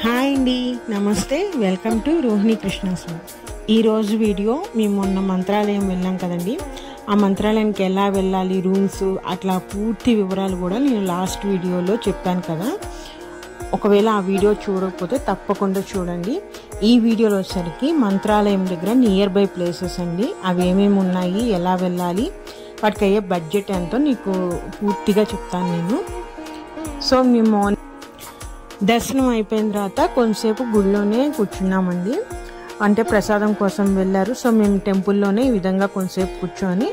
Hi అండి, నమస్తే. Welcome to Rohini Krishna's. ఈరోజు వీడియో మేము మొన్న మంత్రాలయం వెళ్ళాం కదండి. ఆ మంత్రాలయానికి ఎలా వెళ్ళాలి, రూమ్స్, అట్లా పూర్తి వివరాలు కూడా నేను లాస్ట్ వీడియోలో చెప్పాను కదా. ఒకవేళ ఆ వీడియో చూడకపోతే తప్పకుండా చూడండి. ఈ వీడియోలో వచ్చేసరికి మంత్రాలయం దగ్గర నియర్ బై ప్లేసెస్ అండి, అవి ఏమేమి ఉన్నాయి, ఎలా వెళ్ళాలి, వాటికి అయ్యే బడ్జెట్ ఎంతో నీకు పూర్తిగా చెప్తాను నేను. సో మేము దర్శనం అయిపోయిన తర్వాత కొంతసేపు గుడిలోనే కూర్చున్నామండి. అంటే ప్రసాదం కోసం వెళ్ళారు. సో మేము టెంపుల్లోనే ఈ విధంగా కొంతసేపు కూర్చొని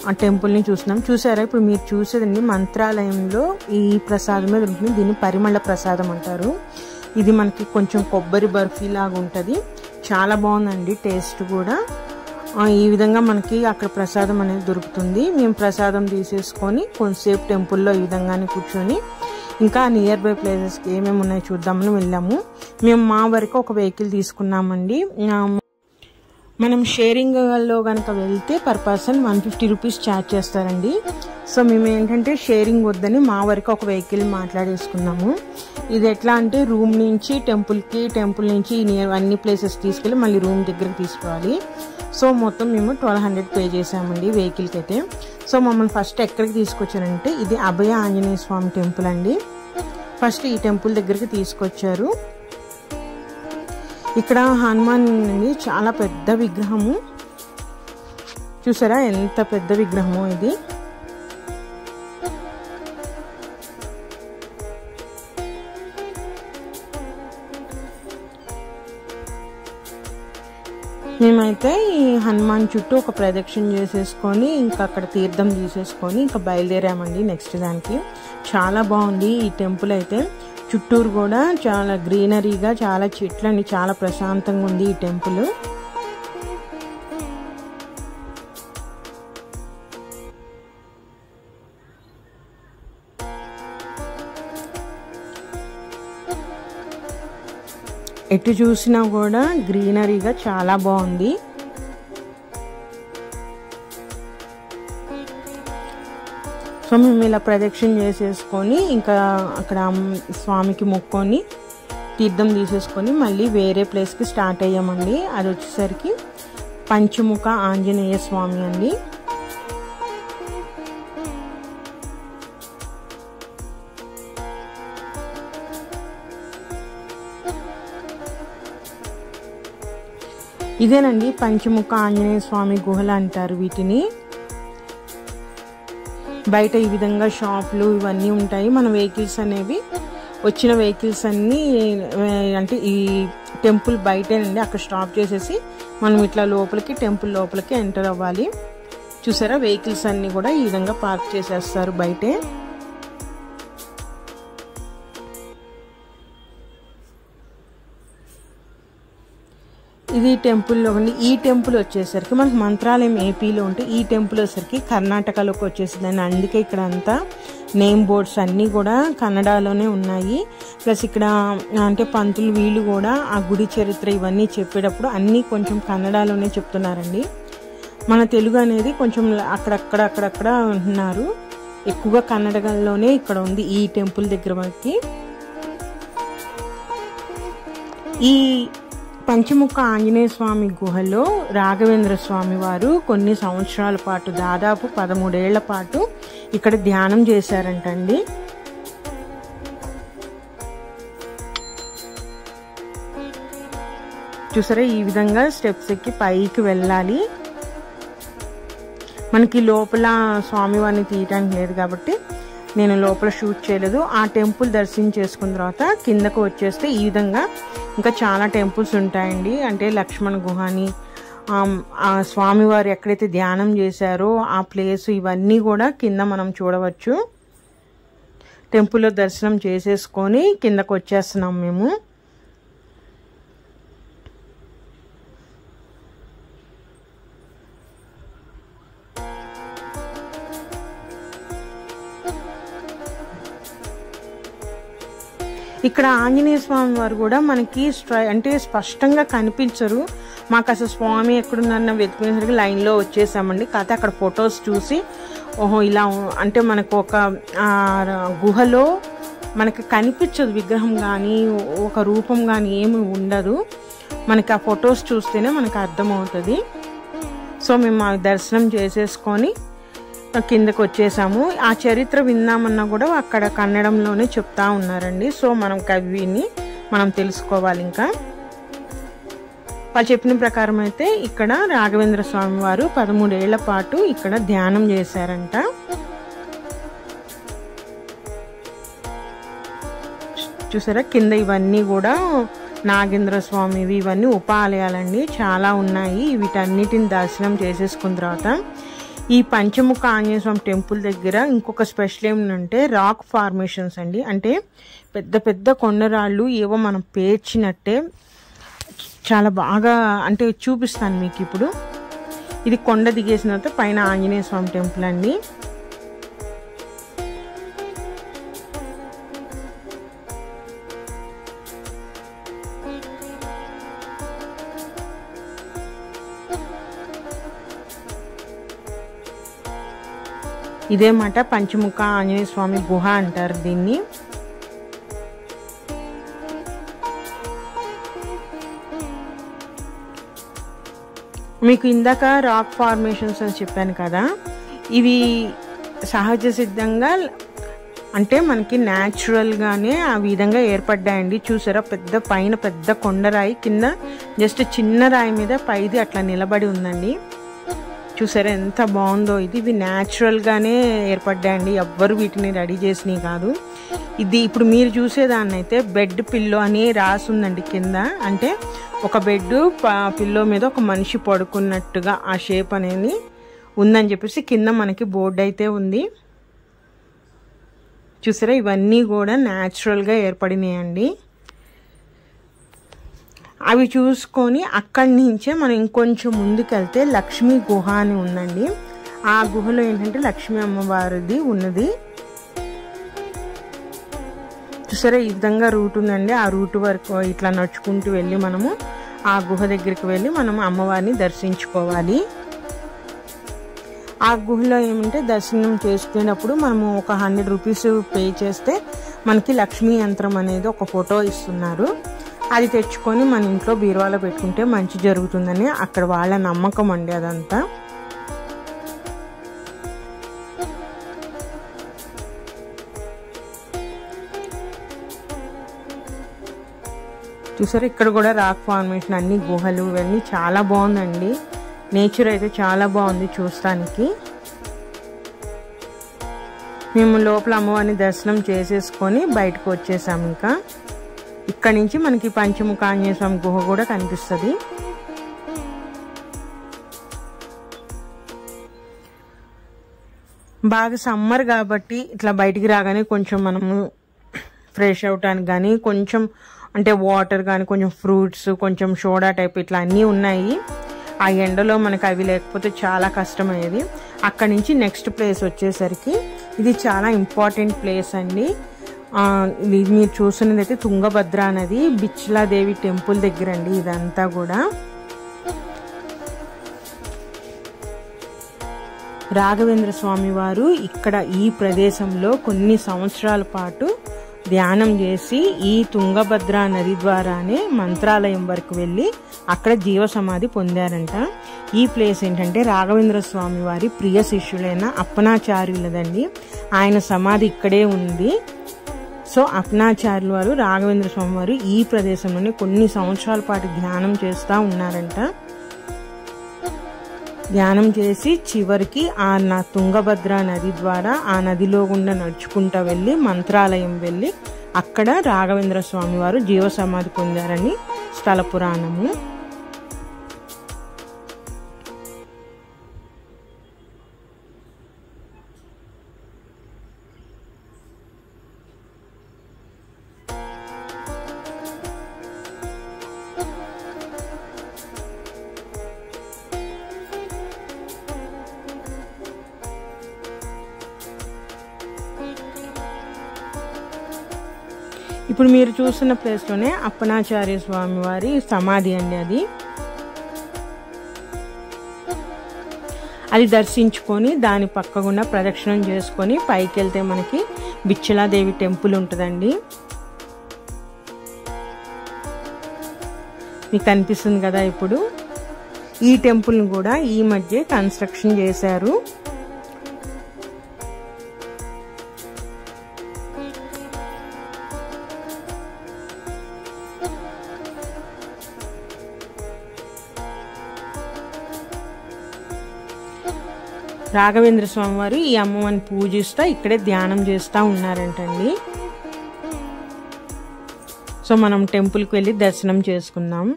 ఆ టెంపుల్ని చూసినాం. చూసారా, ఇప్పుడు మీరు చూసేదండి మంత్రాలయంలో ఈ ప్రసాదమే దొరుకుతుంది. దీన్ని పరిమళ ప్రసాదం అంటారు. ఇది మనకి కొంచెం కొబ్బరి బర్ఫీ లాగా ఉంటుంది. చాలా బాగుందండి టేస్ట్ కూడా. ఈ విధంగా మనకి అక్కడ ప్రసాదం అనేది దొరుకుతుంది. మేము ప్రసాదం తీసేసుకొని కొంతసేపు టెంపుల్లో ఈ విధంగానే కూర్చొని ఇంకా నియర్ బై ప్లేసెస్కి ఏమేమి ఉన్నాయో చూద్దామని వెళ్ళాము. మేము మా వరకు ఒక వెహికల్ తీసుకున్నామండి. మనం షేరింగ్లో కనుక వెళ్తే పర్ పర్సన్ 150 రూపీస్ ఛార్జ్ చేస్తారండి. సో మేము ఏంటంటే షేరింగ్ వద్దని మా వరకు ఒక వెహికల్ మాట్లాడేసుకున్నాము. ఇది ఎట్లా అంటే రూమ్ నుంచి టెంపుల్కి, టెంపుల్ నుంచి అన్ని ప్లేసెస్ తీసుకెళ్ళి మళ్ళీ రూమ్ దగ్గరికి తీసుకోవాలి. సో మొత్తం మేము 1200 పే చేసామండి వెహికల్కి అయితే. సో మమ్మల్ని ఫస్ట్ ఎక్కడికి తీసుకొచ్చారంటే ఇది అభయ ఆంజనేయ స్వామి టెంపుల్ అండి. ఫస్ట్ ఈ టెంపుల్ దగ్గరికి తీసుకొచ్చారు. ఇక్కడ హనుమాన్ అండి, చాలా పెద్ద విగ్రహము. చూసారా ఎంత పెద్ద విగ్రహమో ఇది. మేమైతే ఈ హనుమాన్ చుట్టూ ఒక ప్రదక్షిణ చేసేసుకొని ఇంకా అక్కడ తీర్థం తీసేసుకొని ఇంకా బయలుదేరామండి నెక్స్ట్ దానికి. చాలా బాగుంది ఈ టెంపుల్ అయితే. చుట్టూరు కూడా చాలా గ్రీనరీగా, చాలా చెట్లని, చాలా ప్రశాంతంగా ఉంది ఈ టెంపుల్. ఎటు చూసినా కూడా గ్రీనరీగా చాలా బాగుంది. సో మేము ఇలా ప్రదక్షిణ చేసేసుకొని ఇంకా అక్కడ స్వామికి మొక్కొని తీర్థం తీసేసుకొని మళ్ళీ వేరే ప్లేస్కి స్టార్ట్ అయ్యామండి. అది వచ్చేసరికి పంచముఖ ఆంజనేయ స్వామి అండి. ఇదేనండి పంచముఖ ఆంజనేయ స్వామి గుహలు అంటారు వీటిని. బయట ఈ విధంగా షాపులు ఇవన్నీ ఉంటాయి. మన వెహికల్స్ అనేవి వచ్చిన వెహికల్స్ అన్నీ అంటే ఈ టెంపుల్ బయటేనండి, అక్కడ స్టాప్ చేసేసి మనం ఇట్లా లోపలికి టెంపుల్ లోపలికి ఎంటర్ అవ్వాలి. చూసారా వెహికల్స్ అన్నీ కూడా ఈ విధంగా పార్క్ చేసేస్తారు బయటే. ఇది టెంపుల్లో ఉండి, ఈ టెంపుల్ వచ్చేసరికి మనకి మంత్రాలయం ఏపీలో ఉంటే ఈ టెంపుల్ వచ్చేసరికి కర్ణాటకలోకి వచ్చేసిందండి. అందుకే ఇక్కడ అంతా నేమ్ బోర్డ్స్ అన్నీ కూడా కన్నడలోనే ఉన్నాయి. ప్లస్ ఇక్కడ అంటే పంతులు వీళ్ళు కూడా ఆ గుడి చరిత్ర ఇవన్నీ చెప్పేటప్పుడు అన్నీ కొంచెం కన్నడలోనే చెప్తున్నారండి. మన తెలుగు అనేది కొంచెం అక్కడక్కడ ఉంటున్నారు. ఎక్కువగా కన్నడలోనే ఇక్కడ ఉంది ఈ టెంపుల్ దగ్గర మనకి. ఈ పంచముఖ ఆంజనేయ స్వామి గుహలో రాఘవేంద్ర స్వామి వారు కొన్ని సంవత్సరాల పాటు, దాదాపు 13 ఏళ్ల పాటు ఇక్కడ ధ్యానం చేశారంటండి. చూసారా ఈ విధంగా స్టెప్స్ ఎక్కి పైకి వెళ్ళాలి. మనకి లోపల స్వామివారిని తీయటానికి లేదు కాబట్టి నేను లోపల షూట్ చేయలేదు. ఆ టెంపుల్ దర్శనం చేసుకున్న తర్వాత కిందకు వచ్చేస్తే ఈ విధంగా ఇంకా చాలా టెంపుల్స్ ఉంటాయండి. అంటే లక్ష్మణ గుహ అని, ఆ స్వామివారు ఎక్కడైతే ధ్యానం చేశారో ఆ ప్లేస్, ఇవన్నీ కూడా కింద మనం చూడవచ్చు. టెంపుల్లో దర్శనం చేసేసుకొని కిందకు వచ్చేస్తున్నాం మేము. ఇక్కడ ఆంజనేయ స్వామి వారు కూడా మనకి అంటే స్పష్టంగా కనిపించరు. మాకు అసలు స్వామి ఎక్కడున్నారన్న వెతికేసరికి లైన్లో వచ్చేసామండి. కాకపోతే అక్కడ ఫొటోస్ చూసి ఓహో ఇలా అంటే మనకు ఒక గుహలో మనకి కనిపించదు విగ్రహం కానీ ఒక రూపం కానీ ఏమి ఉండదు. మనకి ఆ ఫొటోస్ చూస్తేనే మనకు అర్థమవుతుంది. సో మేము ఆ దర్శనం చేసేసుకొని కిందకు వచ్చేసాము. ఆ చరిత్ర విందామన్నా కూడా అక్కడ కన్నడంలోనే చెప్తా ఉన్నారండి. సో మనం కవిని మనం తెలుసుకోవాలి. ఇంకా వాళ్ళు చెప్పిన ప్రకారం అయితే ఇక్కడ రాఘవేంద్ర స్వామి వారు 13 ఏళ్ల పాటు ఇక్కడ ధ్యానం చేశారంట. చూసారా కింద ఇవన్నీ కూడా నాగేంద్ర స్వామివి, ఇవన్నీ ఉప ఆలయాలండి, చాలా ఉన్నాయి. వీటన్నిటిని దర్శనం చేసేసుకున్న తర్వాత ఈ పంచముఖ ఆంజనేయ స్వామి టెంపుల్ దగ్గర ఇంకొక స్పెషల్ ఏమిటంటే రాక్ ఫార్మేషన్స్ అండి. అంటే పెద్ద పెద్ద కొండరాళ్ళు ఏవో మనం పేర్చినట్టే చాలా బాగా అంటే చూపిస్తాను మీకు ఇప్పుడు. ఇది కొండ దిగేసిన తర్వాత పైన ఆంజనేయ స్వామి టెంపుల్ అండి. ఇదే మాట పంచముఖ ఆంజనేయ స్వామి గుహ అంటారు దీన్ని. మీకు ఇందాక రాక్ ఫార్మేషన్స్ అని చెప్పాను కదా, ఇవి సహజ సిద్ధంగా అంటే మనకి న్యాచురల్గానే ఆ విధంగా ఏర్పడ్డాయండి. చూసారా పెద్ద పైన పెద్ద కొండరాయి, కింద జస్ట్ చిన్న రాయి మీద పైది అట్లా నిలబడి ఉందండి. చూసారా ఎంత బాగుందో ఇది. ఇవి న్యాచురల్గానే ఏర్పడ్డాయండి, ఎవ్వరు వీటిని రెడీ చేసినవి కాదు. ఇది ఇప్పుడు మీరు చూసేదాన్ని అయితే బెడ్ పిల్లో అని రాసి ఉందండి కింద. అంటే ఒక బెడ్ పిల్లో మీద ఒక మనిషి పడుకున్నట్టుగా ఆ షేప్ అనేది ఉందని చెప్పేసి కింద మనకి బోర్డు అయితే ఉంది. చూసారా ఇవన్నీ కూడా న్యాచురల్గా ఏర్పడినాయండి. అవి చూసుకొని అక్కడి నుంచే మనం ఇంకొంచెం ముందుకెళ్తే లక్ష్మీ గుహ అని ఉందండి. ఆ గుహలో ఏంటంటే లక్ష్మీ అమ్మవారిది ఉన్నది. చూసారా ఈ విధంగా రూట్ ఉందండి. ఆ రూట్ వరకు ఇట్లా నడుచుకుంటూ వెళ్ళి మనము ఆ గుహ దగ్గరికి వెళ్ళి మనం అమ్మవారిని దర్శించుకోవాలి. ఆ గుహలో ఏమంటే దర్శనం చేసుకునేటప్పుడు మనము ఒక 100 రూపీస్ పే చేస్తే మనకి లక్ష్మీ యంత్రం అనేది ఒక ఫోటో ఇస్తున్నారు. అది తెచ్చుకొని మన ఇంట్లో బీరువాలో పెట్టుకుంటే మంచి జరుగుతుందని అక్కడ వాళ్ళ నమ్మకం అండి అదంతా. చూసారా ఇక్కడ కూడా రాక్ ఫార్మేషన్, అన్ని గుహలు, ఇవన్నీ చాలా బాగుందండి. నేచర్ అయితే చాలా బాగుంది చూస్తానికి. మేము లోపల అమ్మవారిని దర్శనం చేసేసుకొని బయటకు వచ్చేసాము. ఇంకా ఇక్కడ నుంచి మనకి పంచముఖ ఆంజనేయ స్వామి గుహ కూడా కనిపిస్తుంది. బాగా సమ్మర్ కాబట్టి ఇట్లా బయటికి రాగానే కొంచెం మనము ఫ్రెష్ అవటానికి కానీ కొంచెం అంటే వాటర్ కానీ కొంచెం ఫ్రూట్స్ కొంచెం సోడా టైప్ ఇట్లా అన్నీ ఉన్నాయి. ఆ ఎండలో మనకు అవి లేకపోతే చాలా కష్టమయ్యేది. అక్కడి నుంచి నెక్స్ట్ ప్లేస్ వచ్చేసరికి ఇది చాలా ఇంపార్టెంట్ ప్లేస్ అండి. ఇది మీరు చూస్తున్నది అయితే తుంగభద్ర నది బిచ్లాదేవి టెంపుల్ దగ్గర అండి. ఇదంతా కూడా రాఘవేంద్ర స్వామి వారు ఇక్కడ ఈ ప్రదేశంలో కొన్ని సంవత్సరాల పాటు ధ్యానం చేసి ఈ తుంగభద్ర నది ద్వారానే మంత్రాలయం వరకు వెళ్ళి అక్కడ జీవ సమాధి పొందారంట. ఈ ప్లేస్ ఏంటంటే రాఘవేంద్ర స్వామి వారి ప్రియ శిష్యులైన అప్పనాచార్యులదండి. ఆయన సమాధి ఇక్కడే ఉంది. సో అప్పనాచార్యుల వారు రాఘవేంద్ర స్వామి వారు ఈ ప్రదేశంలోనే కొన్ని సంవత్సరాల పాటు ధ్యానం చేస్తూ ఉన్నారంట. ధ్యానం చేసి చివరికి ఆ తుంగభద్ర నది ద్వారా ఆ నదిలో గుండా నడుచుకుంటూ వెళ్ళి మంత్రాలయం వెళ్ళి అక్కడ రాఘవేంద్ర స్వామి వారు జీవ సమాధి పొందారని స్థల పురాణము. ఇప్పుడు మీరు చూస్తున్న ప్లేస్లోనే అప్పనాచార్య స్వామి వారి సమాధి అండి. అది దర్శించుకొని దాని పక్కగుండా ప్రదక్షిణం చేసుకొని పైకి వెళ్తే మనకి బిచ్చలాదేవి టెంపుల్ ఉంటుందండి. మీకు కనిపిస్తుంది కదా. ఇప్పుడు ఈ టెంపుల్ని కూడా ఈ మధ్య కన్స్ట్రక్షన్ చేశారు. రాఘవేంద్ర స్వామి వారు ఈ అమ్మవారిని పూజిస్తూ ఇక్కడే ధ్యానం చేస్తూ ఉన్నారంటండి. సో మనం టెంపుల్కి వెళ్ళి దర్శనం చేసుకుందాం.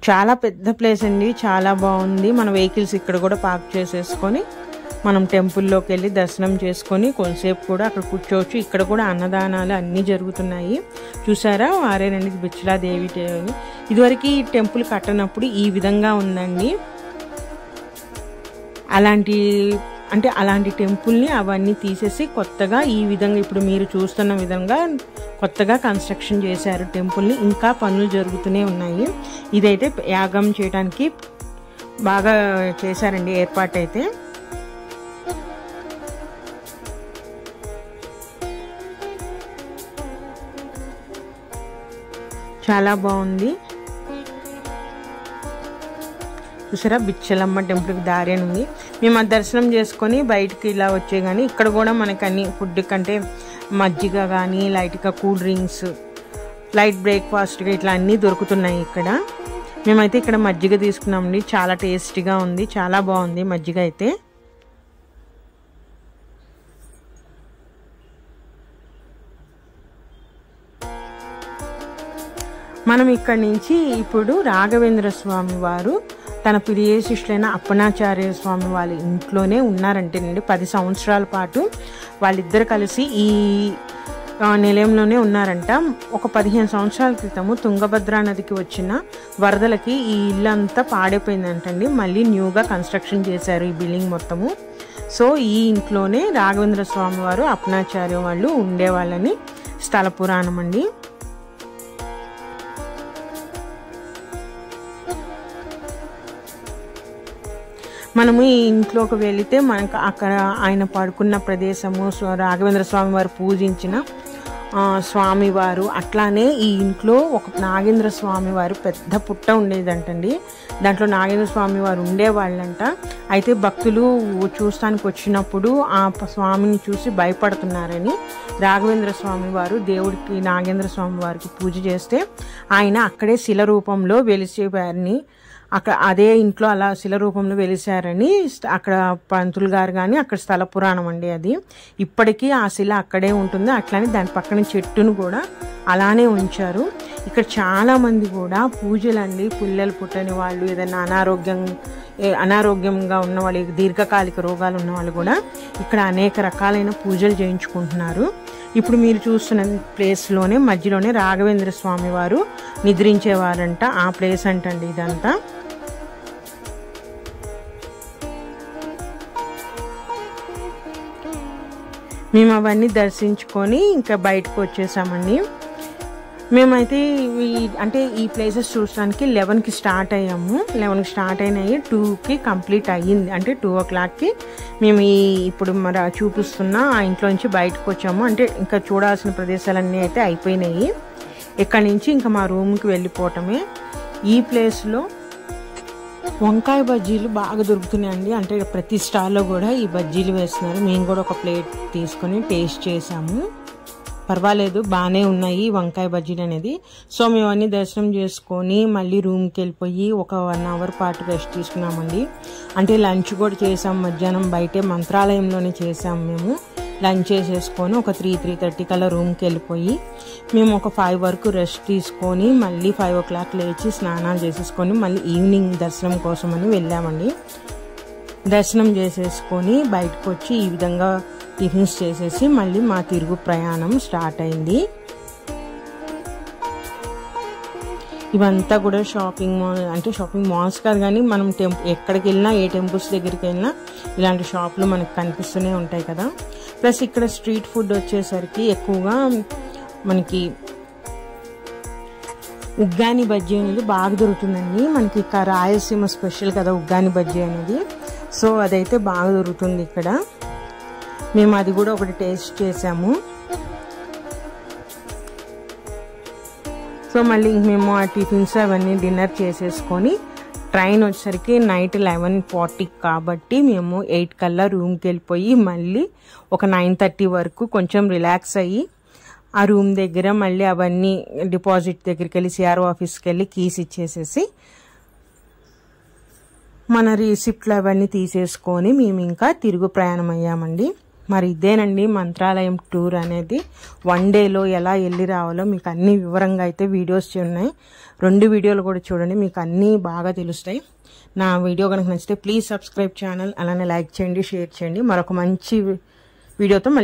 చాలా పెద్ద ప్లేస్ అండి, చాలా బాగుంది. మన వెహికల్స్ ఇక్కడ కూడా పార్క్ చేసేసుకొని మనం టెంపుల్లోకి వెళ్ళి దర్శనం చేసుకొని కొంతసేపు కూడా అక్కడ కూర్చోవచ్చు. ఇక్కడ కూడా అన్నదానాలు అన్నీ జరుగుతున్నాయి. చూసారా, వారేనండి బిచ్చలాదేవి. ఇదివరకు ఈ టెంపుల్ కట్టనప్పుడు ఈ విధంగా ఉందండి. అలాంటి టెంపుల్ని అవన్నీ తీసేసి కొత్తగా ఈ విధంగా ఇప్పుడు మీరు చూస్తున్న విధంగా కొత్తగా కన్స్ట్రక్షన్ చేశారు టెంపుల్ని. ఇంకా పనులు జరుగుతూనే ఉన్నాయి. ఇదైతే యాగం చేయడానికి బాగా చేశారండి ఏర్పాటైతే. చాలా బాగుంది. చూసారా, బిచ్చలమ్మ టెంపుల్కి దారి అని ఉంది. మేము ఆ దర్శనం చేసుకొని బయటికి ఇలా వచ్చే కానీ ఇక్కడ కూడా మనకు అన్ని ఫుడ్ కంటే మజ్జిగ కానీ లైట్గా కూల్ డ్రింక్స్, లైట్ బ్రేక్ఫాస్ట్గా ఇట్లా అన్నీ దొరుకుతున్నాయి ఇక్కడ. మేమైతే ఇక్కడ మజ్జిగ తీసుకున్నామండి. చాలా టేస్టీగా ఉంది, చాలా బాగుంది మజ్జిగ అయితే. మనం ఇక్కడి నుంచి ఇప్పుడు రాఘవేంద్ర స్వామి వారు తన ప్రియ శిష్యులైన అప్పనాచార్య స్వామి వాళ్ళ ఇంట్లోనే ఉన్నారంటేనండి. 10 సంవత్సరాల పాటు వాళ్ళిద్దరు కలిసి ఈ నిలయంలోనే ఉన్నారంట. ఒక 15 సంవత్సరాల క్రితము తుంగభద్రా నదికి వచ్చిన వరదలకి ఈ ఇల్లు అంతా పాడైపోయిందంటండి. మళ్ళీ న్యూగా కన్స్ట్రక్షన్ చేశారు ఈ బిల్డింగ్ మొత్తము. సో ఈ ఇంట్లోనే రాఘవేంద్ర స్వామి వారు అప్పనాచార్య వాళ్ళు ఉండేవాళ్ళని స్థల పురాణం అండి. మనము ఈ ఇంట్లోకి వెళితే మనకు అక్కడ ఆయన పడుకున్న ప్రదేశము, రాఘవేంద్ర స్వామి వారు పూజించిన స్వామివారు, అట్లానే ఈ ఇంట్లో ఒక నాగేంద్ర స్వామి వారు పెద్ద పుట్ట ఉండేదంటండి. దాంట్లో నాగేంద్ర స్వామి వారు ఉండేవాళ్ళంట. అయితే భక్తులు చూస్తానికి వచ్చినప్పుడు ఆ స్వామిని చూసి భయపడుతున్నారని రాఘవేంద్ర స్వామి వారు దేవుడికి నాగేంద్ర స్వామి వారికి పూజ చేస్తే ఆయన అక్కడే శిల రూపంలో వెలిసేవారిని, అక్కడ అదే ఇంట్లో అలా శిల రూపంలో వెలిసారని అక్కడ పంతులు గారు కానీ అక్కడ స్థల పురాణం అండి అది. ఇప్పటికీ ఆ శిల అక్కడే ఉంటుంది. అట్లానే దాని పక్కన చెట్టును కూడా అలానే ఉంచారు. ఇక్కడ చాలామంది కూడా పూజలండి, పిల్లలు పుట్టని వాళ్ళు, ఏదైనా అనారోగ్యంగా ఉన్న వాళ్ళు, దీర్ఘకాలిక రోగాలు ఉన్న వాళ్ళు కూడా ఇక్కడ అనేక రకాలైన పూజలు చేయించుకుంటున్నారు. ఇప్పుడు మీరు చూస్తున్న ప్లేస్లోనే మధ్యలోనే రాఘవేంద్ర స్వామి వారు నిద్రించేవారంట. ఆ ప్లేస్ అంటండి ఇదంతా. మేము అవన్నీ దర్శించుకొని ఇంకా బయటకు వచ్చేసామండి. మేమైతే ఈ ప్లేసెస్ చూడడానికి 11కి స్టార్ట్ అయ్యాము. 11కి స్టార్ట్ అయినాయి, 2కి కంప్లీట్ అయ్యింది. అంటే 2 o'clockకి మేము ఇప్పుడు మరి చూపిస్తున్న ఆ ఇంట్లో నుంచి బయటకు వచ్చాము. అంటే ఇంకా చూడాల్సిన ప్రదేశాలన్నీ అయితే అయిపోయినాయి. ఇక్కడి నుంచి ఇంకా మా రూమ్కి వెళ్ళిపోవటమే. ఈ ప్లేస్లో వంకాయ బజ్జీలు బాగా దొరుకుతున్నాయండి. అంటే ప్రతి స్టాల్లో కూడా ఈ బజ్జీలు వేస్తున్నారు. మేము కూడా ఒక ప్లేట్ తీసుకొని టేస్ట్ చేసాము. పర్వాలేదు, బాగానే ఉన్నాయి వంకాయ బజ్జీలు అనేది. సో మేము అన్నీ దర్శనం చేసుకొని మళ్ళీ రూమ్కి వెళ్ళిపోయి ఒక 1 hour పాటు రెస్ట్ తీసుకున్నామండి. అంటే లంచ్ కూడా చేసాం. మధ్యాహ్నం బయటే మంత్రాలయంలోనే చేసాము. మేము లంచ్ చేసేసుకొని ఒక 3-3:30 కల్లా రూమ్కి వెళ్ళిపోయి మేము ఒక 5 వరకు రెస్ట్ తీసుకొని మళ్ళీ 5 o'clock లేచి స్నానాలు చేసేసుకొని మళ్ళీ ఈవినింగ్ దర్శనం కోసమని వెళ్ళామండి. దర్శనం చేసేసుకొని బయటకు వచ్చి ఈ విధంగా టిఫిన్స్ చేసేసి మళ్ళీ మా తిరుగు ప్రయాణం స్టార్ట్ అయింది. ఇవంతా కూడా షాపింగ్ మాల్, అంటే షాపింగ్ మాల్స్ కాదు కానీ మనం ఎక్కడికి వెళ్ళినా, ఏ టెంపుల్స్ దగ్గరికి వెళ్ళినా ఇలాంటి షాపులు మనకు కనిపిస్తూనే ఉంటాయి కదా. ప్లస్ ఇక్కడ స్ట్రీట్ ఫుడ్ వచ్చేసరికి ఎక్కువగా మనకి ఉగ్గాని బజ్జీ అనేది బాగా దొరుకుతుందండి. మనకి ఇక్కడ రాయలసీమ స్పెషల్ కదా ఉగ్గాని బజ్జీ అనేది. సో అదైతే బాగా దొరుకుతుంది ఇక్కడ. మేము అది కూడా ఒకటి టేస్ట్ చేసాము. సో మళ్ళీ మేము ఆ టిఫిన్స్ అవన్నీ డిన్నర్ చేసేసుకొని ట్రైన్ వచ్చేసరికి నైట్ 11:40 కాబట్టి మేము 8 కల్లా రూమ్కి వెళ్ళిపోయి మళ్ళీ ఒక 9:30 వరకు కొంచెం రిలాక్స్ అయ్యి ఆ రూమ్ దగ్గర మళ్ళీ అవన్నీ డిపాజిట్ దగ్గరికి వెళ్ళి సిఆర్ఓ ఆఫీస్కి వెళ్ళి కీస్ ఇచ్చేసేసి మన రిసిప్ట్లు అవన్నీ తీసేసుకొని మేము ఇంకా తిరుగు ప్రయాణం అయ్యామండి. మరి ఇదేనండి మంత్రాలయం టూర్ అనేది. 1 డేలో ఎలా వెళ్ళి రావాలో మీకు అన్ని వివరంగా అయితే వీడియోస్ ఉన్నాయి. 2 వీడియోలు కూడా చూడండి, మీకు అన్నీ బాగా తెలుస్తాయి. నా వీడియో కనుక నచ్చితే ప్లీజ్ సబ్స్క్రైబ్ ఛానల్, అలానే లైక్ చేయండి, షేర్ చేయండి. మరొక మంచి వీడియోతో